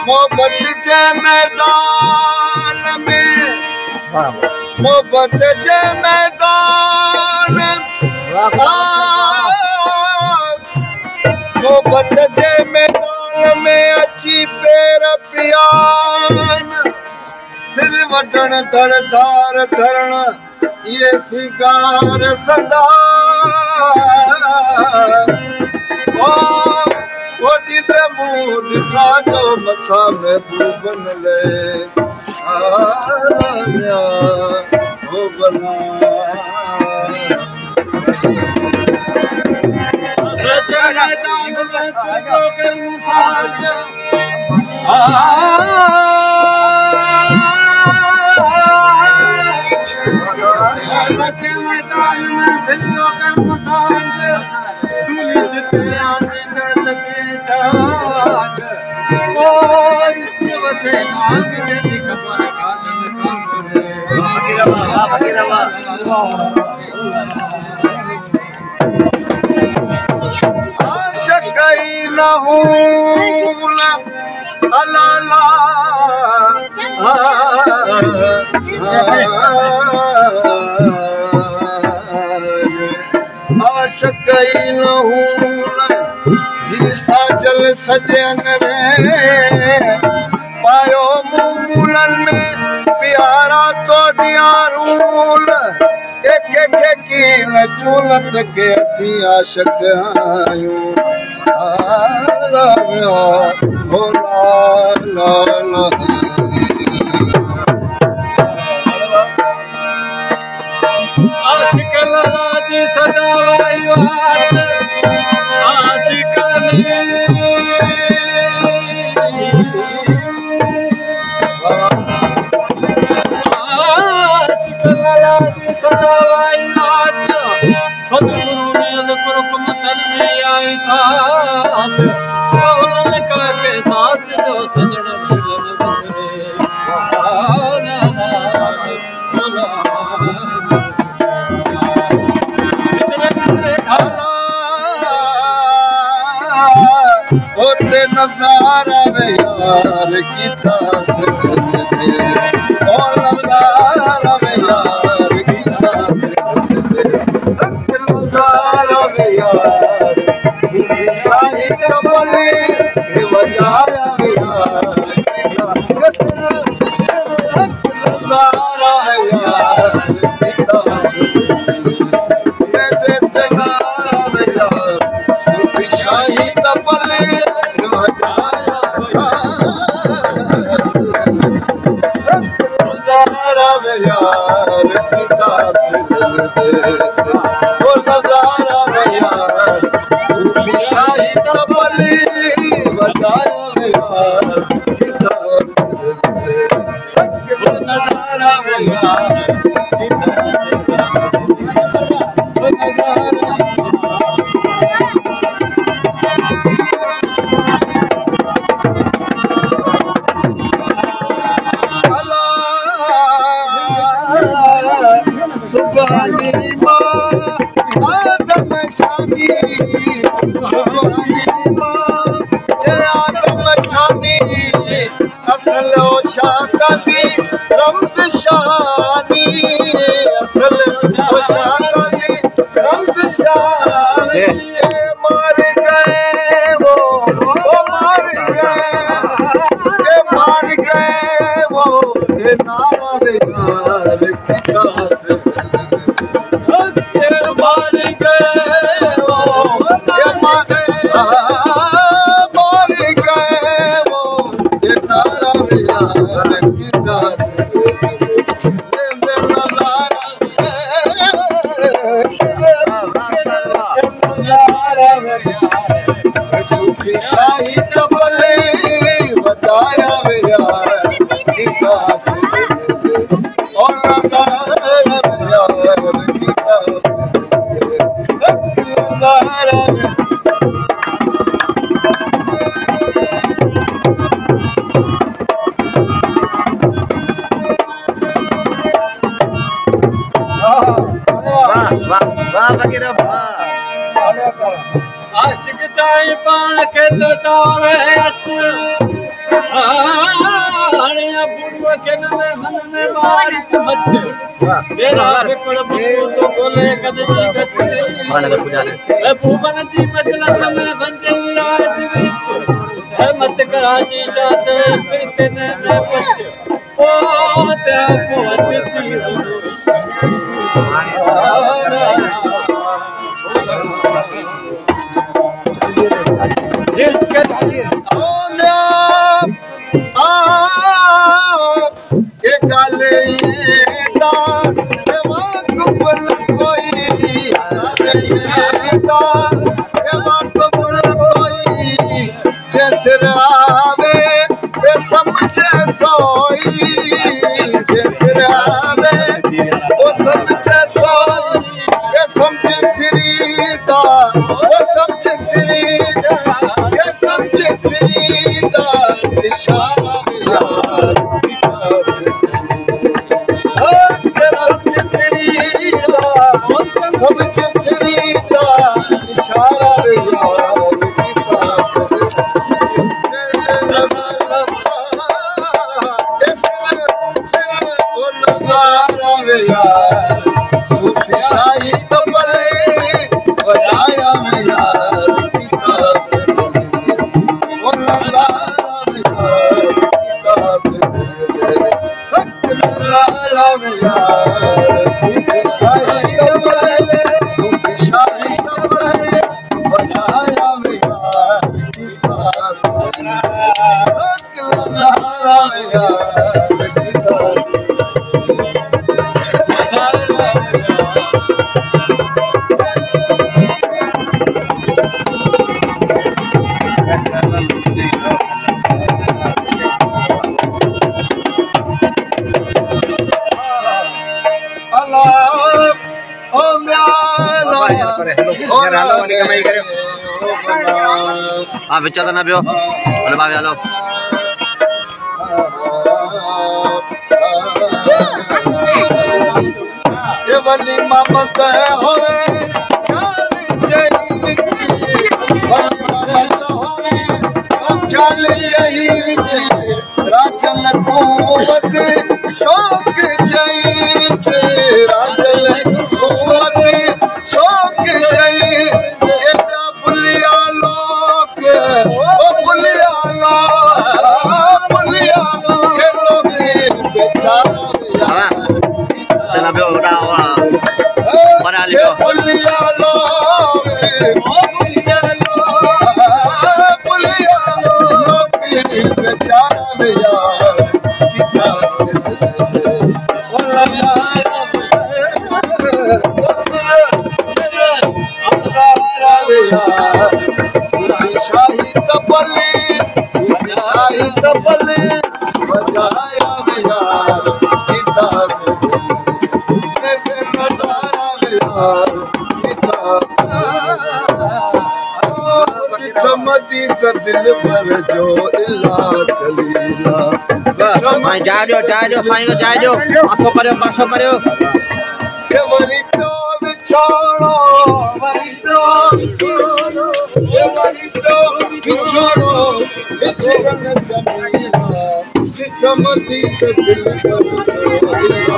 मोहब्बत जे मैदान में मोहब्बत जे मैदान मोहब्बत जे मैदान में अची पैर पियान सिर वठण धड़धार धरण ये सिंगार सदा कोडी ते मुंह ॾिठा जो मथा महबूब न ले आलमिया ओ बला शक्कई न हूल अलाला शक्कई न हूल जी साजल सजे अंगरे पायो मूलन में प्यारा तो डियारूल एक एक कील चूलत के असी आशिक आयूं आलमिया ओ ला ला आशिक लाला जी सदा वाई बात आशिक होते नजारा वे यार की तास और नजारा वे यार की तास नजारा वे यार शाही कमले बजाया वे यार नजारा है यार की तास शाही कमले यार पिता से वो नजारा यार शाही कमली बताया यार पिता से नजारा यार सुभानी माँ आदम शानी सुभानी माँ आदम शानी असल शादी रमज शानी असल शादी रमज शानी मार गए वो मार गए वो नारा यार पिता से शाही कमले बताया यार और वाह फकीर वाह आशिक चाहे पान के तो तारे अच्छे आनिया बुढ़वा के न में मन में मार मत तेरा पेपर बुढ़ो तो बोले कदे जीवत मान अगर पूजा ले ए भूवन जी मतलब में बंदे विराज विच है मत कराजी शात फिर के न में बच्चे ओ ते बहुत जी हाँ बिच्चा तो ना पियो बोले बाबे आलो ये वाली मामत होवे चाल जही विची वाली मामत होवे चाल जही विची राजन कुवत शौक जही विची राजन कुवत शौक जही ये बुलिया लोग ओ बुलिया के लोग बेचारा चला पियो उड़ा बना लियो बुलिया लोग बेचारा भैया शाही तबले बजाया यार दिल पर जो इला कलीला भाई जा दो साईं को जा दो पासो करियो के वरी तो बिछोड़ो बिछरन जमीला चमती दिल पर जो इला